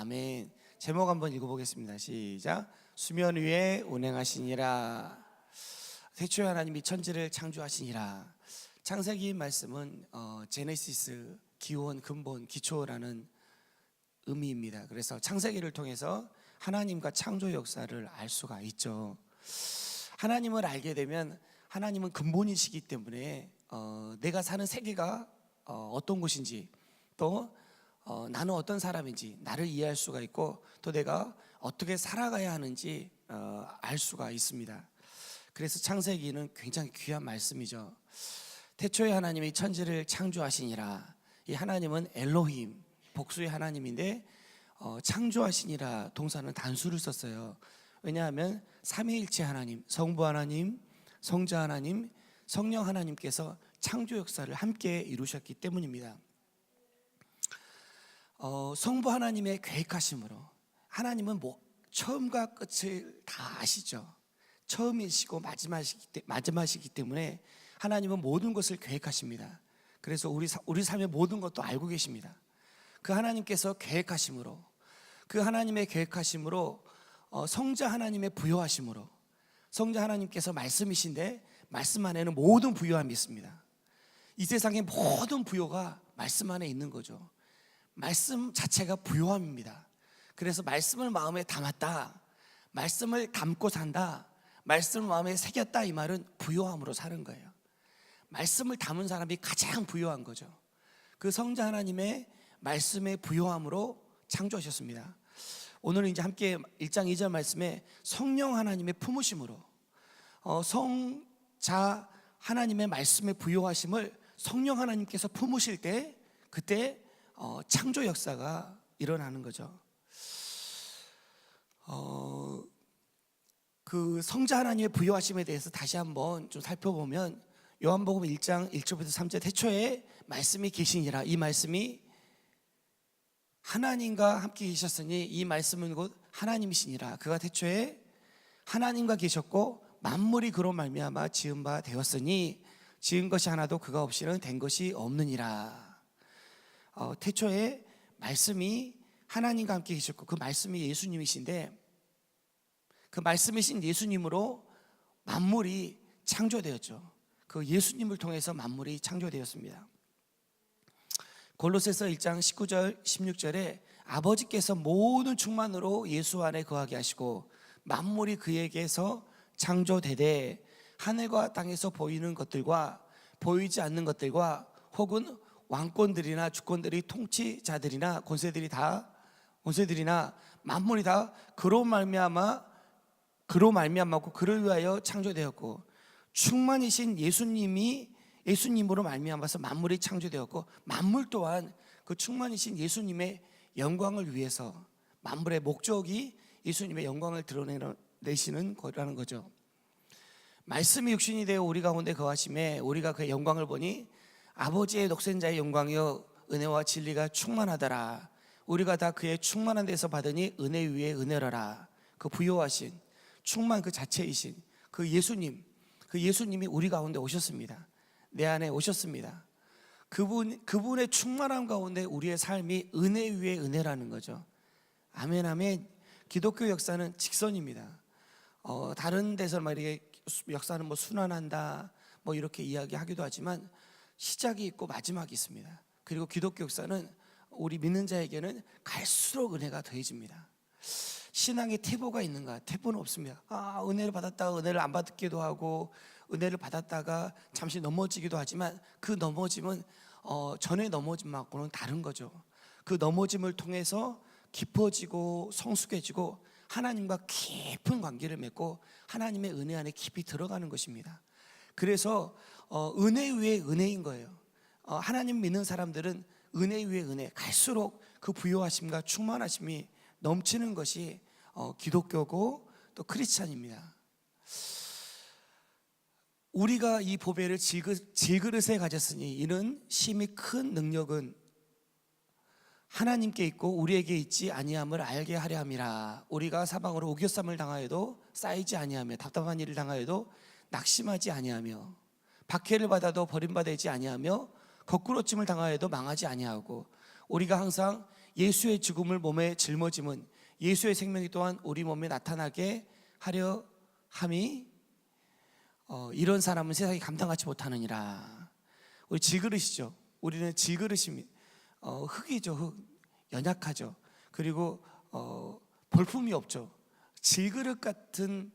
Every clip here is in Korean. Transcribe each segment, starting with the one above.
아멘. 제목 한번 읽어보겠습니다. 시작. 수면 위에 운행하시니라. 태초에 하나님이 천지를 창조하시니라. 창세기 말씀은 제네시스, 기원, 근본, 기초라는 의미입니다. 그래서 창세기를 통해서 하나님과 창조 역사를 알 수가 있죠. 하나님을 알게 되면 하나님은 근본이시기 때문에 내가 사는 세계가 어떤 곳인지, 또 나는 어떤 사람인지 나를 이해할 수가 있고, 또 내가 어떻게 살아가야 하는지 알 수가 있습니다. 그래서 창세기는 굉장히 귀한 말씀이죠. 태초에 하나님이 천지를 창조하시니라. 이 하나님은 엘로힘, 복수의 하나님인데 창조하시니라 동사는 단수를 썼어요. 왜냐하면 삼위일체 하나님, 성부 하나님, 성자 하나님, 성령 하나님께서 창조 역사를 함께 이루셨기 때문입니다. 성부 하나님의 계획하심으로, 하나님은 처음과 끝을 다 아시죠. 처음이시고 마지막이시기 때문에 하나님은 모든 것을 계획하십니다. 그래서 우리 삶의 모든 것도 알고 계십니다. 그 하나님께서 계획하심으로, 그 하나님의 계획하심으로, 성자 하나님의 부요하심으로, 성자 하나님께서 말씀이신데 말씀 안에는 모든 부요함이 있습니다. 이 세상의 모든 부요가 말씀 안에 있는 거죠. 말씀 자체가 부요함입니다. 그래서 말씀을 마음에 담았다, 말씀을 담고 산다, 말씀을 마음에 새겼다, 이 말은 부요함으로 사는 거예요. 말씀을 담은 사람이 가장 부요한 거죠. 그 성자 하나님의 말씀의 부요함으로 창조하셨습니다. 오늘은 이제 함께 1장 2절 말씀에 성령 하나님의 품으심으로, 성자 하나님의 말씀의 부요하심을 성령 하나님께서 품으실 때, 그때 창조 역사가 일어나는 거죠. 그 성자 하나님의 부요하심에 대해서 다시 한번 좀 살펴보면, 요한복음 1장 1절부터 3절, 태초에 말씀이 계시니라. 이 말씀이 하나님과 함께 계셨으니 이 말씀은 곧 하나님이시니라. 그가 태초에 하나님과 계셨고 만물이 그로 말미암아 지은 바 되었으니 지은 것이 하나도 그가 없이는 된 것이 없느니라. 태초에 말씀이 하나님과 함께 계셨고 그 말씀이 예수님이신데, 그 말씀이신 예수님으로 만물이 창조되었죠. 그 예수님을 통해서 만물이 창조되었습니다. 골로새서 1장 19절 16절에 아버지께서 모든 충만으로 예수 안에 거하게 하시고 만물이 그에게서 창조되되 하늘과 땅에서 보이는 것들과 보이지 않는 것들과 혹은 왕권들이나 주권들이, 통치자들이나 권세들이나 만물이 다 그로 말미암았고 그를 위하여 창조되었고, 충만이신 예수님으로 말미암아서 만물이 창조되었고, 만물 또한 그 충만이신 예수님의 영광을 위해서, 만물의 목적이 예수님의 영광을 드러내시는 거라는 거죠. 말씀이 육신이 되어 우리 가운데 거하심에 우리가 그의 영광을 보니 아버지의 독생자의 영광이요 은혜와 진리가 충만하더라. 우리가 다 그의 충만한 데서 받으니 은혜 위에 은혜라라. 그 부요하신 충만 그 자체이신 그 예수님이 우리 가운데 오셨습니다. 내 안에 오셨습니다. 그분의 충만함 가운데 우리의 삶이 은혜 위에 은혜라는 거죠. 아멘, 아멘. 기독교 역사는 직선입니다. 다른 데서 말이에 역사는 순환한다 이렇게 이야기하기도 하지만 시작이 있고 마지막이 있습니다. 그리고 기독교 역사는 우리 믿는 자에게는 갈수록 은혜가 더해집니다. 신앙에 태보가 있는가? 태보는 없습니다. 은혜를 받았다가 은혜를 안 받기도 하고, 은혜를 받았다가 잠시 넘어지기도 하지만 그 넘어짐은 전의 넘어짐하고는 다른 거죠. 그 넘어짐을 통해서 깊어지고 성숙해지고 하나님과 깊은 관계를 맺고 하나님의 은혜 안에 깊이 들어가는 것입니다. 그래서 은혜 위에 은혜인 거예요. 하나님 믿는 사람들은 은혜 위에 은혜, 갈수록 그 부요하심과 충만하심이 넘치는 것이 기독교고 또 크리스찬입니다. 우리가 이 보배를 질그릇에 가졌으니 이는 심히 큰 능력은 하나님께 있고 우리에게 있지 아니함을 알게 하려 함이라. 우리가 사방으로 우겨쌈을 당하여도 쌓이지 아니하며, 답답한 일을 당하여도 낙심하지 아니하며, 박해를 받아도 버림받지 아니하며, 거꾸로짐을 당하여도 망하지 아니하고, 우리가 항상 예수의 죽음을 몸에 짊어짐은 예수의 생명이 또한 우리 몸에 나타나게 하려 함이 이런 사람은 세상이 감당하지 못하느니라. 우리 질그릇이죠. 우리는 질그릇입니다. 흙이죠. 흙. 연약하죠. 그리고 볼품이 없죠. 질그릇 같은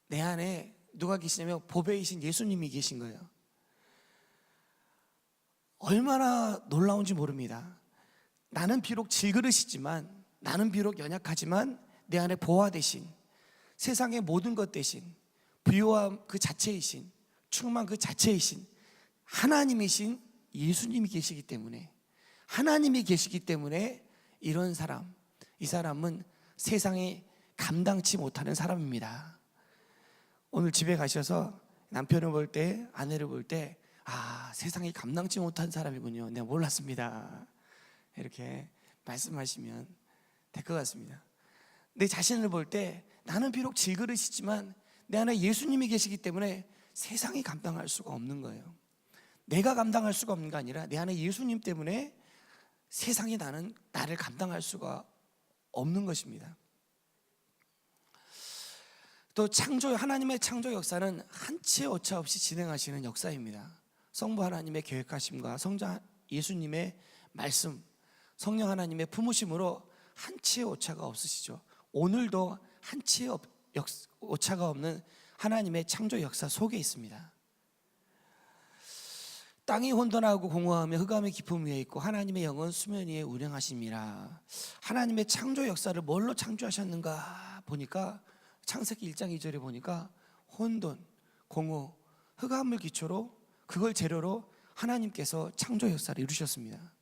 내 안에 누가 계시냐면 보배이신 예수님이 계신 거예요. 얼마나 놀라운지 모릅니다. 나는 비록 질그릇이지만, 나는 비록 연약하지만 내 안에 보화 대신, 세상의 모든 것 대신, 부요함 그 자체이신, 충만 그 자체이신 하나님이신 예수님이 계시기 때문에, 하나님이 계시기 때문에 이런 사람, 이 사람은 세상에 감당치 못하는 사람입니다. 오늘 집에 가셔서 남편을 볼 때, 아내를 볼 때, 세상에 감당치 못한 사람이군요. 내가 몰랐습니다. 이렇게 말씀하시면 될 것 같습니다. 내 자신을 볼 때 나는 비록 질그릇이지만 내 안에 예수님이 계시기 때문에 세상이 감당할 수가 없는 거예요. 내가 감당할 수가 없는 게 아니라 내 안에 예수님 때문에 세상이 나를 감당할 수가 없는 것입니다. 또 하나님의 창조 역사는 한치의 오차 없이 진행하시는 역사입니다. 성부 하나님의 계획하심과 성자 예수님의 말씀, 성령 하나님의 품으심으로 한치의 오차가 없으시죠. 오늘도 한치의 오차가 없는 하나님의 창조 역사 속에 있습니다. 땅이 혼돈하고 공허하며 흑암의 깊음 위에 있고 하나님의 영은 수면 위에 운행하심이라. 하나님의 창조 역사를 뭘로 창조하셨는가 보니까 창세기 1장 2절에 보니까 혼돈, 공허, 흑암을 기초로, 그걸 재료로 하나님께서 창조 역사를 이루셨습니다.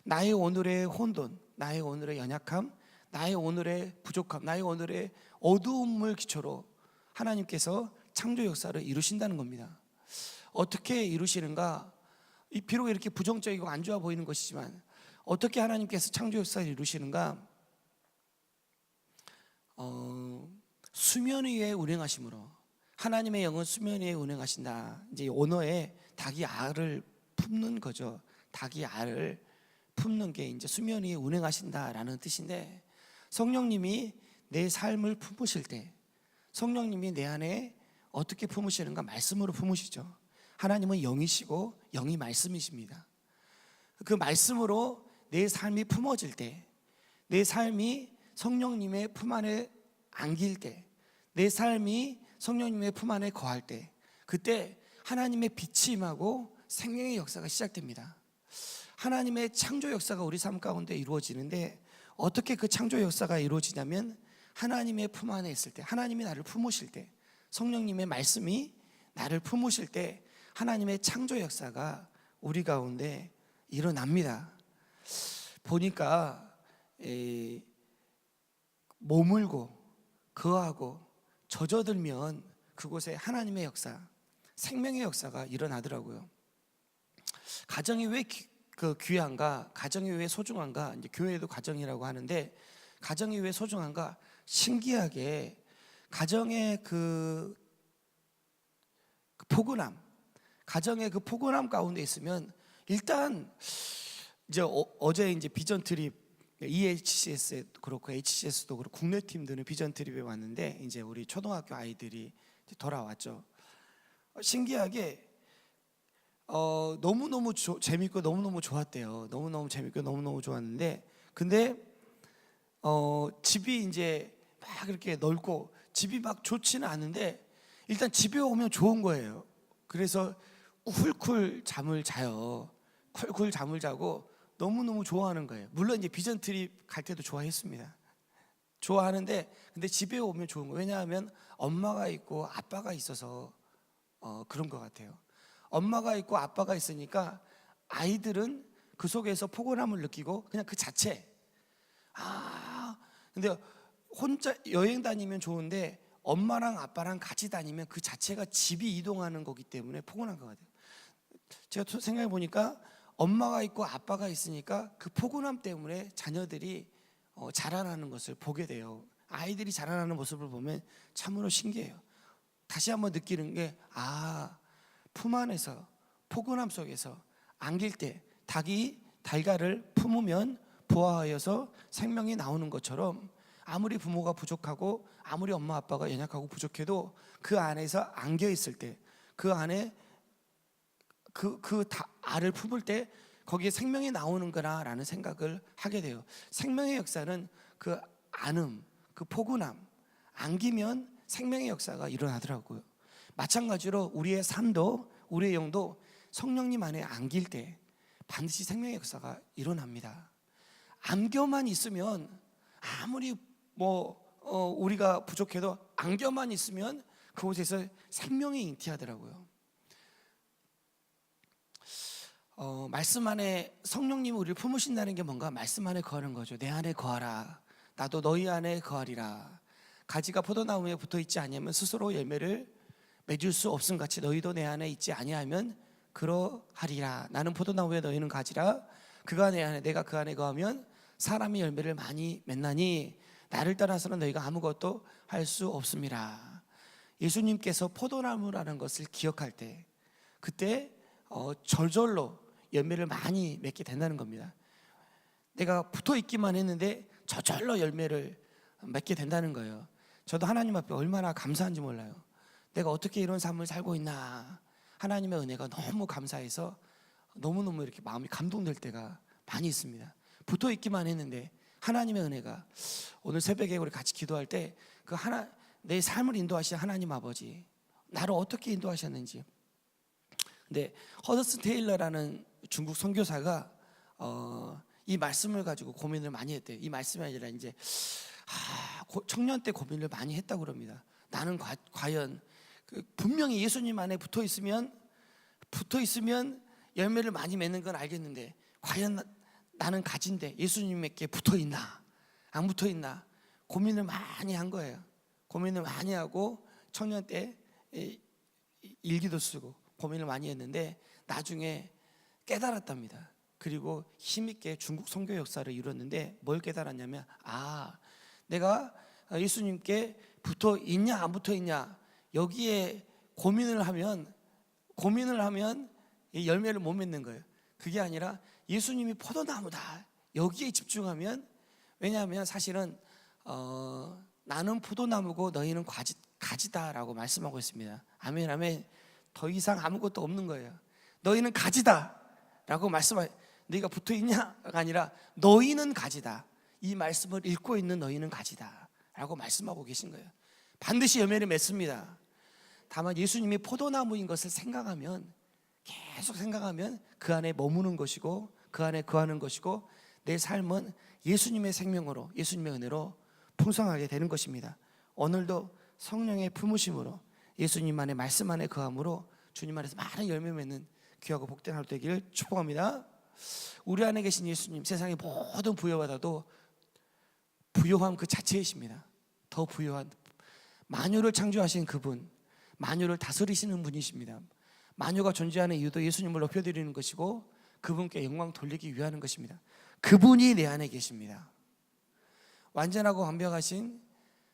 나의 오늘의 혼돈, 나의 오늘의 연약함, 나의 오늘의 부족함, 나의 오늘의 어두움을 기초로 하나님께서 창조 역사를 이루신다는 겁니다. 어떻게 이루시는가? 비록 이렇게 부정적이고 안 좋아 보이는 것이지만 어떻게 하나님께서 창조 역사를 이루시는가? 수면 위에 운행하심으로, 하나님의 영은 수면 위에 운행하신다. 이제 언어에 닭이 알을 품는 거죠. 닭이 알을 품는 게 이제 수면 위에 운행하신다라는 뜻인데, 성령님이 내 삶을 품으실 때, 성령님이 내 안에 어떻게 품으시는가? 말씀으로 품으시죠. 하나님은 영이시고 영이 말씀이십니다. 그 말씀으로 내 삶이 품어질 때, 내 삶이 성령님의 품 안에 안길 때, 내 삶이 성령님의 품 안에 거할 때, 그때 하나님의 빛이 임하고 생명의 역사가 시작됩니다. 하나님의 창조 역사가 우리 삶 가운데 이루어지는데, 어떻게 그 창조 역사가 이루어지냐면 하나님의 품 안에 있을 때, 하나님이 나를 품으실 때, 성령님의 말씀이 나를 품으실 때 하나님의 창조 역사가 우리 가운데 일어납니다. 보니까 머물고 거하고 젖어들면 그곳에 하나님의 역사, 생명의 역사가 일어나더라고요. 가정이 왜 귀한가? 가정이 왜 소중한가? 이제 교회도 가정이라고 하는데, 가정이 왜 소중한가? 신기하게 가정의 그 포근함, 가정의 그 포근함 가운데 있으면, 일단 이제 어제 이제 비전 트립, EHCS도 그렇고 HCS도 그렇고 국내 팀들은 비전 트립에 왔는데, 이제 우리 초등학교 아이들이 돌아왔죠. 신기하게 너무너무 재밌고 너무너무 좋았대요. 너무너무 재밌고 너무너무 좋았는데, 근데 집이 이제 막 이렇게 넓고 집이 막 좋지는 않은데 일단 집에 오면 좋은 거예요. 그래서 쿨쿨 잠을 자요. 쿨쿨 잠을 자고 너무너무 좋아하는 거예요. 물론 이제 비전 트립 갈 때도 좋아했습니다. 좋아하는데, 근데 집에 오면 좋은 거예요. 왜냐하면 엄마가 있고 아빠가 있어서 그런 것 같아요. 엄마가 있고 아빠가 있으니까 아이들은 그 속에서 포근함을 느끼고 그냥 그 자체. 근데 혼자 여행 다니면 좋은데 엄마랑 아빠랑 같이 다니면 그 자체가 집이 이동하는 거기 때문에 포근한 것 같아요. 제가 생각해 보니까 엄마가 있고 아빠가 있으니까 그 포근함 때문에 자녀들이 자라나는 것을 보게 돼요. 아이들이 자라나는 모습을 보면 참으로 신기해요. 다시 한번 느끼는 게, 품 안에서 포근함 속에서 안길 때, 닭이 달걀을 품으면 부화하여서 생명이 나오는 것처럼 아무리 부모가 부족하고 아무리 엄마 아빠가 연약하고 부족해도 그 안에서 안겨 있을 때, 그 안에 그 알을 품을 때 거기에 생명이 나오는구나라는 생각을 하게 돼요. 생명의 역사는 그 안음, 그 포근함, 안기면 생명의 역사가 일어나더라고요. 마찬가지로 우리의 삶도, 우리의 영도 성령님 안에 안길 때 반드시 생명의 역사가 일어납니다. 안겨만 있으면 아무리 우리가 부족해도 안겨만 있으면 그곳에서 생명이 잉태하더라고요. 말씀 안에 성령님이 우리를 품으신다는 게 뭔가 말씀 안에 거하는 거죠. 내 안에 거하라. 나도 너희 안에 거하리라. 가지가 포도나무에 붙어 있지 아니하면 스스로 열매를 맺을 수 없음 같이 너희도 내 안에 있지 아니하면 그러하리라. 나는 포도나무에 너희는 가지라. 그가 내 안에 내가 그 안에 거하면 사람이 열매를 많이 맺나니 나를 따라서는 너희가 아무것도 할 수 없음이라. 예수님께서 포도나무라는 것을 기억할 때 그때 저절로 열매를 많이 맺게 된다는 겁니다. 내가 붙어 있기만 했는데 저절로 열매를 맺게 된다는 거예요. 저도 하나님 앞에 얼마나 감사한지 몰라요. 내가 어떻게 이런 삶을 살고 있나, 하나님의 은혜가 너무 감사해서 너무너무 이렇게 마음이 감동될 때가 많이 있습니다. 붙어 있기만 했는데 하나님의 은혜가, 오늘 새벽에 우리 같이 기도할 때 내 삶을 인도하신 하나님 아버지, 나를 어떻게 인도하셨는지. 근데 허더슨 테일러라는 중국 선교사가 이 말씀을 가지고 고민을 많이 했대요. 이 말씀이 아니라 이제 청년 때 고민을 많이 했다고 그럽니다. 나는 과연 분명히 예수님 안에 붙어 있으면 열매를 많이 맺는 건 알겠는데 과연 나는 가진데 예수님에게 붙어 있나 안 붙어 있나 고민을 많이 한 거예요. 고민을 많이 하고 청년 때 일기도 쓰고 고민을 많이 했는데 나중에 깨달았답니다. 그리고 힘있게 중국 선교 역사를 이뤘는데 뭘 깨달았냐면, 내가 예수님께 붙어 있냐 안 붙어 있냐 여기에 고민을 하면 열매를 못 맺는 거예요. 그게 아니라 예수님이 포도나무다 여기에 집중하면, 왜냐하면 사실은 나는 포도나무고 너희는 가지다라고 말씀하고 있습니다. 아멘 아멘. 더 이상 아무것도 없는 거예요. 너희는 가지다라고 너희가 붙어 있냐가 아니라 너희는 가지다. 이 말씀을 읽고 있는 너희는 가지다라고 말씀하고 계신 거예요. 반드시 열매를 맺습니다. 다만 예수님이 포도나무인 것을 계속 생각하면 그 안에 머무는 것이고 그 안에 거하는 것이고 내 삶은 예수님의 생명으로, 예수님의 은혜로 풍성하게 되는 것입니다. 오늘도 성령의 품으심으로 예수님 안에 말씀 안에 거함으로 주님 안에서 많은 열매 맺는 귀하고 복된 하루 되기를 축복합니다. 우리 안에 계신 예수님, 세상의 모든 부여받아도 부요함 그 자체이십니다. 더 부요한 만유를 창조하신 그분, 만유를 다스리시는 분이십니다. 만유가 존재하는 이유도 예수님을 높여드리는 것이고 그분께 영광 돌리기 위하는 것입니다. 그분이 내 안에 계십니다. 완전하고 완벽하신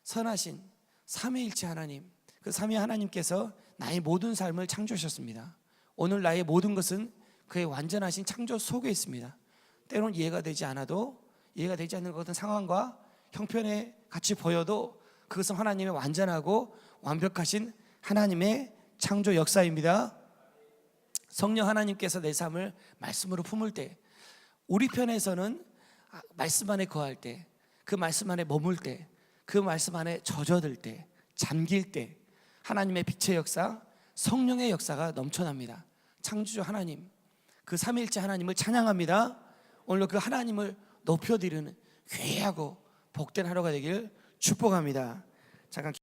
선하신 삼위일체 하나님, 그 삼위 하나님께서 나의 모든 삶을 창조하셨습니다. 오늘 나의 모든 것은 그의 완전하신 창조 속에 있습니다. 때론 이해가 되지 않는 것 같은 상황과 형편에 같이 보여도 그것은 하나님의 완전하고 완벽하신 하나님의 창조 역사입니다. 성령 하나님께서 내 삶을 말씀으로 품을 때, 우리 편에서는 말씀 안에 거할 때, 그 말씀 안에 머물 때, 그 말씀 안에 젖어들 때, 잠길 때 하나님의 빛의 역사, 성령의 역사가 넘쳐납니다. 창조주 하나님, 그 삼위일체 하나님을 찬양합니다. 오늘 그 하나님을 높여드리는 귀하고 복된 하루가 되길 축복합니다. 잠깐